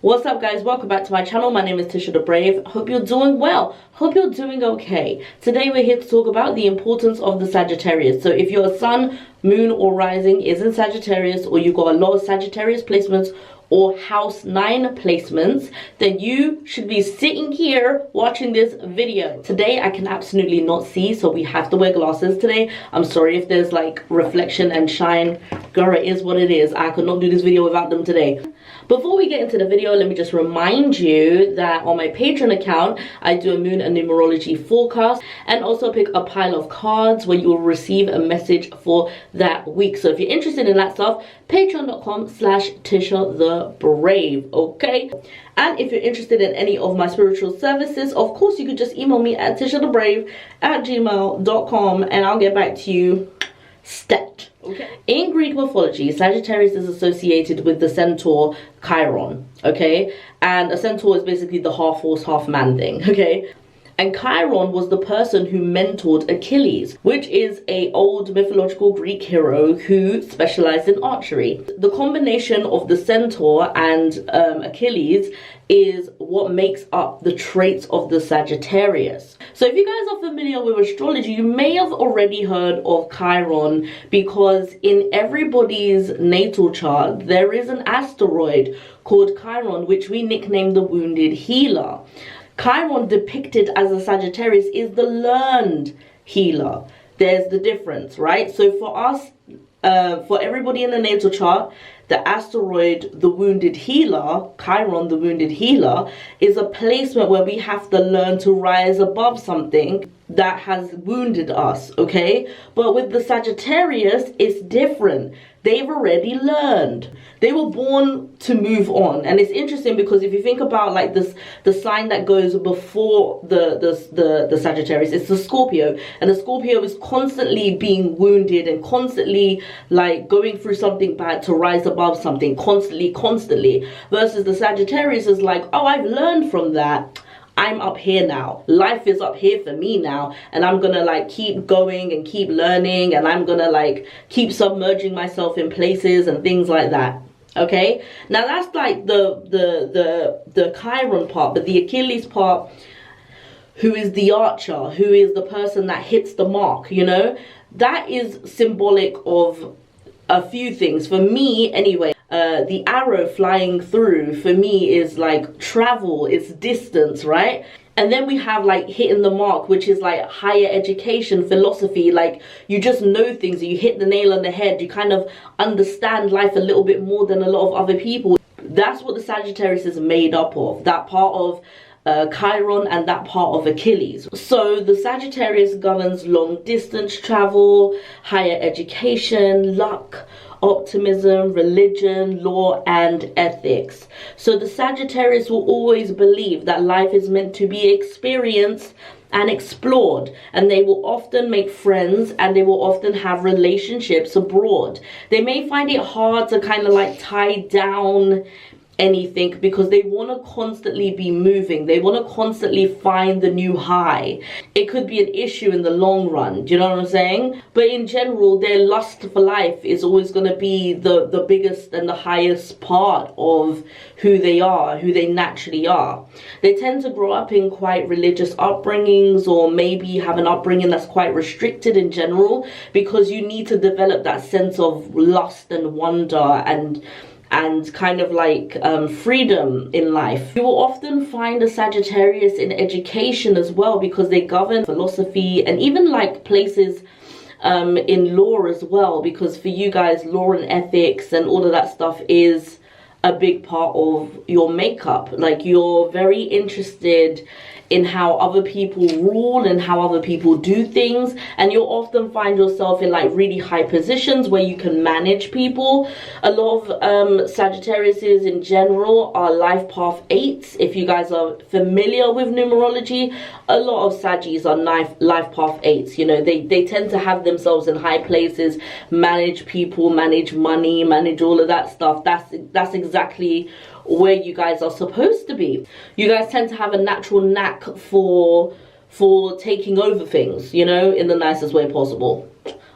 What's up guys, welcome back to my channel. My name is Tisha the Brave. Hope you're doing well. Hope you're doing okay. Today we're here to talk about the importance of the Sagittarius. So if your sun, moon or rising is in Sagittarius, or you've got a lot of Sagittarius placements or house 9 placements, then you should be sitting here watching this video. Today I can absolutely not see, so we have to wear glasses today. I'm sorry if there's like reflection and shine. Girl, it is what it is. I could not do this video without them today. Before we get into the video, let me just remind you that on my Patreon account, I do a moon and numerology forecast and also pick a pile of cards where you will receive a message for that week. So if you're interested in that stuff, patreon.com/Tisha the Brave, okay? And if you're interested in any of my spiritual services, of course you could just email me at tishathebrave@gmail.com and I'll get back to you stat. Okay. In Greek mythology, Sagittarius is associated with the centaur Chiron, okay? And a centaur is basically the half horse, half man thing, okay? And Chiron was the person who mentored Achilles, which is an old mythological Greek hero who specialized in archery. The combination of the centaur and Achilles is what makes up the traits of the Sagittarius. So if you guys are familiar with astrology, you may have already heard of Chiron, because in everybody's natal chart there is an asteroid called Chiron, which we nicknamed the Wounded Healer. Chiron, depicted as a Sagittarius, is the learned healer. There's the difference, right? So for us, for everybody in the natal chart, the asteroid, the Wounded Healer, Chiron, the Wounded Healer, is a placement where we have to learn to rise above something that has wounded us, okay? But with the Sagittarius, it's different. They've already learned. They were born to move on. And it's interesting because if you think about like this, the sign that goes before the Sagittarius, it's the Scorpio. And the Scorpio is constantly being wounded and constantly like going through something bad to rise above something, constantly. Versus the Sagittarius is like, oh, I've learned from that. I'm up here now. Life is up here for me now, and I'm gonna like keep going and keep learning, and I'm gonna like keep submerging myself in places and things like that. Okay, now that's like the Chiron part, but the Achilles part, who is the archer, who is the person that hits the mark, you know, that is symbolic of a few things for me anyway. The arrow flying through for me is like travel, it's distance, right? And then we have like hitting the mark, which is like higher education, philosophy, like you just know things, you hit the nail on the head, you kind of understand life a little bit more than a lot of other people. That's what the Sagittarius is made up of, that part of Chiron and that part of Achilles. So the Sagittarius governs long distance travel, higher education, luck, optimism, religion, law and ethics. So the Sagittarius will always believe that life is meant to be experienced and explored, and they will often make friends and they will often have relationships abroad. They may find it hard to kind of like tie down anything because they want to constantly be moving. They want to constantly find the new high. It could be an issue in the long run, do you know what I'm saying? But in general, their lust for life is always going to be the biggest and the highest part of who they are, who they naturally are. They tend to grow up in quite religious upbringings, or maybe have an upbringing that's quite restricted in general, because you need to develop that sense of lust and wonder and kind of like freedom in life. You will often find a Sagittarius in education as well, because they govern philosophy and even like places in law as well, because for you guys, law and ethics and all of that stuff is a big part of your makeup. Like you're very interested in how other people rule and how other people do things, and you'll often find yourself in like really high positions where you can manage people. A lot of Sagittariuses in general are life path 8s. If you guys are familiar with numerology, a lot of Saggies are life path 8s. You know, they tend to have themselves in high places, manage people, manage money, manage all of that stuff. That's exactly where you guys are supposed to be. You guys tend to have a natural knack for taking over things, you know, in the nicest way possible.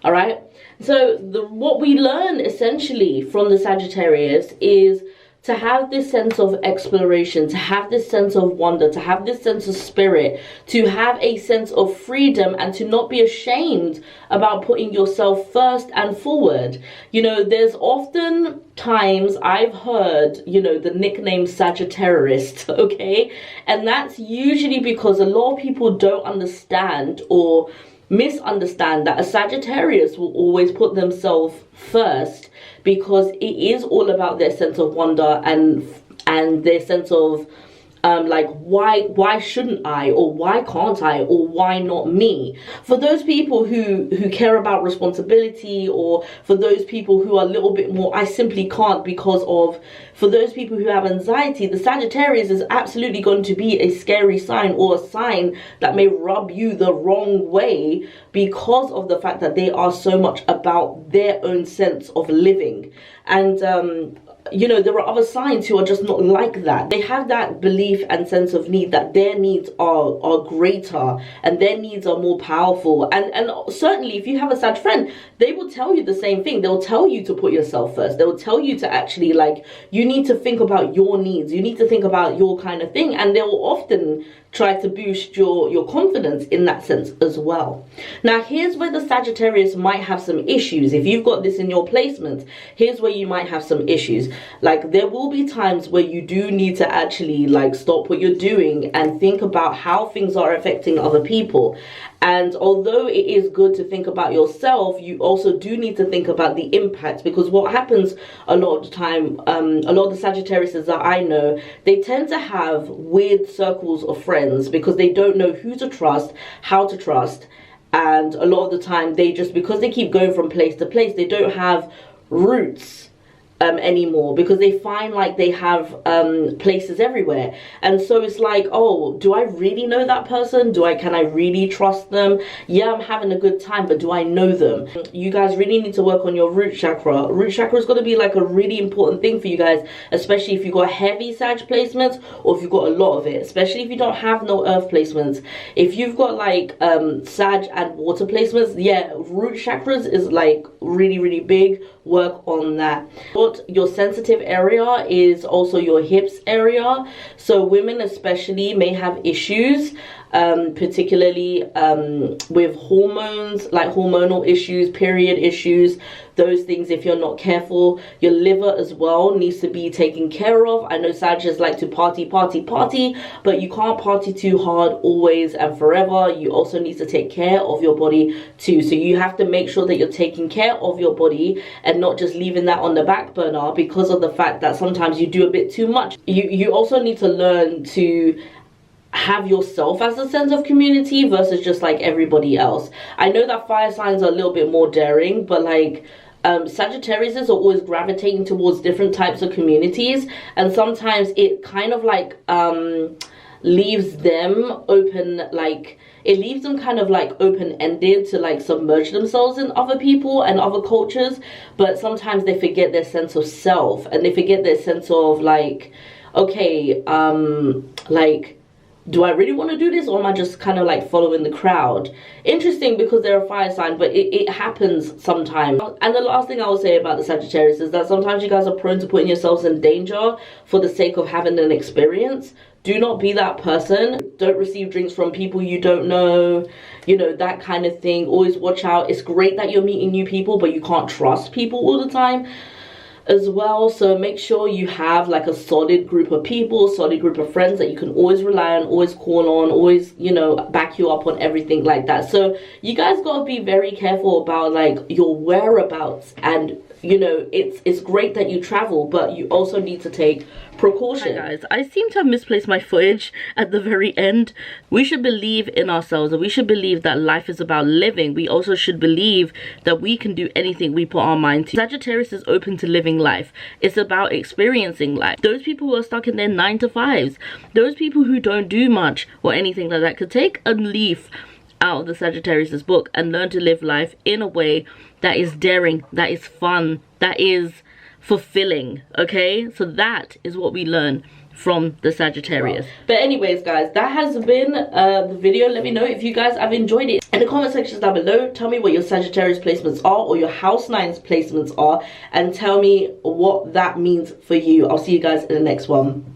All right, so what we learn essentially from the Sagittarius is to have this sense of exploration, to have this sense of wonder, to have this sense of spirit, to have a sense of freedom, and to not be ashamed about putting yourself first and forward. You know, there's often times I've heard, you know, the nickname Sagittarius, okay? And that's usually because a lot of people don't understand or misunderstand that a Sagittarius will always put themselves first, because it is all about their sense of wonder and their sense of like, why shouldn't I, or why can't I, or why not me? For those people who care about responsibility, or for those people who are a little bit more, I simply can't because of, for those people who have anxiety, the Sagittarius is absolutely going to be a scary sign, or a sign that may rub you the wrong way, because of the fact that they are so much about their own sense of living. And you know, there are other signs who are just not like that. They have that belief and sense of need, that their needs are greater and their needs are more powerful. And certainly if you have a Sag friend, they will tell you the same thing. They'll tell you to put yourself first. They'll tell you to actually, like, you need to think about your needs. You need to think about your kind of thing. And they will often try to boost your confidence in that sense as well. Now, here's where the Sagittarius might have some issues. If you've got this in your placement, here's where you might have some issues. Like, there will be times where you do need to actually, like, stop what you're doing and think about how things are affecting other people. And although it is good to think about yourself, you also do need to think about the impact, because what happens a lot of the time, a lot of the Sagittarius that I know, they tend to have weird circles of friends because they don't know who to trust, how to trust. And a lot of the time, they just, because they keep going from place to place, they don't have roots anymore, because they find like they have places everywhere. And so it's like, oh, do I really know that person? Can I really trust them? Yeah, I'm having a good time, but do I know them? You guys really need to work on your root chakra. Root chakra is going to be like a really important thing for you guys, especially if you've got heavy Sag placements, or if you've got a lot of it, especially if you don't have no earth placements. If you've got like Sag and water placements, yeah, root chakras is like really, really big. Work on that. Your sensitive area is also your hips area. So women especially may have issues, particularly with hormones, like hormonal issues, period issues, those things. If you're not careful, your liver as well needs to be taken care of. I know Sagittarius like to party, but you can't party too hard always and forever. You also need to take care of your body too. So you have to make sure that you're taking care of your body and not just leaving that on the back burner because of the fact that sometimes you do a bit too much. You also need to learn to have yourself as a sense of community versus just like everybody else. I know that fire signs are a little bit more daring, but like Sagittarius are always gravitating towards different types of communities, and sometimes it kind of like leaves them open, like it leaves them kind of like open-ended to like submerge themselves in other people and other cultures. But sometimes they forget their sense of self, and they forget their sense of like, okay, like, do I really want to do this, or am I just kind of like following the crowd? Interesting, because they're a fire sign, but it happens sometimes. And the last thing I will say about the Sagittarius is that sometimes you guys are prone to putting yourselves in danger for the sake of having an experience. Do not be that person. Don't receive drinks from people you don't know, you know, that kind of thing. Always watch out. It's great that you're meeting new people, but you can't trust people all the time as well. So make sure you have like a solid group of people, solid group of friends that you can always rely on, always call on, always, you know, back you up on everything like that. So you guys got to be very careful about like your whereabouts. And you know, it's great that you travel, but you also need to take precaution. Hi guys, I seem to have misplaced my footage at the very end. We should believe in ourselves, and we should believe that life is about living. We also should believe that we can do anything we put our mind to. Sagittarius is open to living life. It's about experiencing life. Those people who are stuck in their 9-to-5s, those people who don't do much or anything like that, could take a leaf out of the Sagittarius' book and learn to live life in a way that is daring, that is fun, that is fulfilling. Okay, so that is what we learn from the Sagittarius. But anyways, guys, that has been the video. Let me know if you guys have enjoyed it in the comment sections down below. Tell me what your Sagittarius placements are, or your house 9's placements are, and tell me what that means for you. I'll see you guys in the next one.